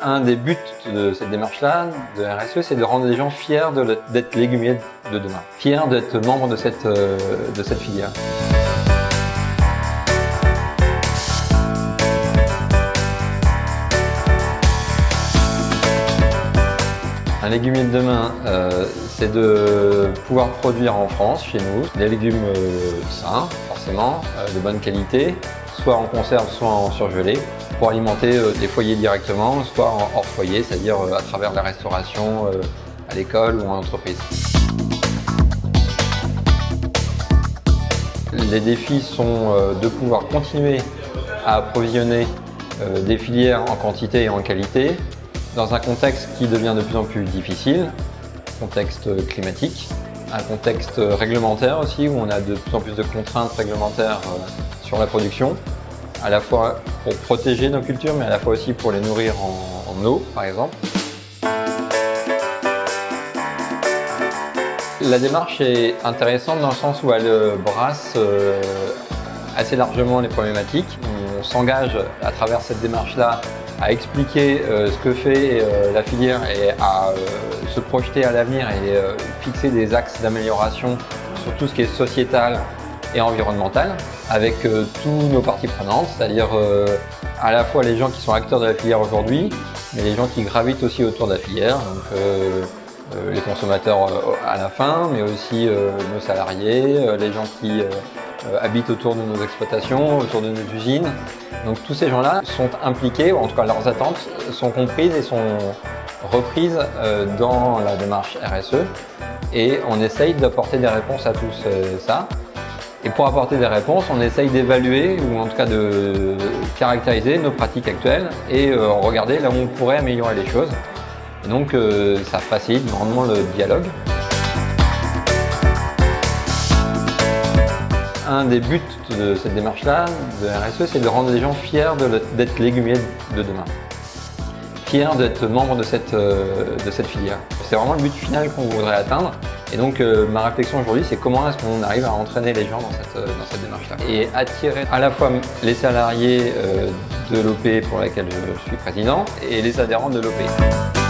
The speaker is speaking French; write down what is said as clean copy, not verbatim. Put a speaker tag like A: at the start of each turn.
A: Un des buts de cette démarche-là, de RSE, c'est de rendre les gens fiers d'être légumiers de demain, fiers d'être membres de cette filière. Un légumier de demain, c'est de pouvoir produire en France, chez nous, des légumes sains, forcément, de bonne qualité, soit en conserve, soit en surgelé, pour alimenter des foyers directement, soit hors foyer, c'est-à-dire à travers la restauration, à l'école ou en entreprise. Les défis sont de pouvoir continuer à approvisionner des filières en quantité et en qualité, dans un contexte qui devient de plus en plus difficile, contexte climatique, un contexte réglementaire aussi, où on a de plus en plus de contraintes réglementaires sur la production, à la fois pour protéger nos cultures, mais à la fois aussi pour les nourrir en eau, par exemple. La démarche est intéressante dans le sens où elle brasse assez largement les problématiques. On s'engage à travers cette démarche-là à expliquer ce que fait la filière et à se projeter à l'avenir et fixer des axes d'amélioration sur tout ce qui est sociétal et environnemental avec tous nos parties prenantes, c'est-à-dire à la fois les gens qui sont acteurs de la filière aujourd'hui, mais les gens qui gravitent aussi autour de la filière, donc les consommateurs à la fin, mais aussi nos salariés, les gens qui habitent autour de nos exploitations, autour de nos usines. Donc tous ces gens-là sont impliqués, ou en tout cas leurs attentes sont comprises et sont reprises dans la démarche RSE. Et on essaye d'apporter des réponses à tout ça. Et pour apporter des réponses, on essaye d'évaluer, ou en tout cas de caractériser nos pratiques actuelles et regarder là où on pourrait améliorer les choses. Et donc ça facilite grandement le dialogue. Un des buts de cette démarche-là, de RSE, c'est de rendre les gens fiers d'être légumiers de demain, fiers d'être membres de cette filière. C'est vraiment le but final qu'on voudrait atteindre. Et donc ma réflexion aujourd'hui, c'est comment est-ce qu'on arrive à entraîner les gens dans cette démarche-là et attirer à la fois les salariés de l'OP pour laquelle je suis président et les adhérents de l'OP.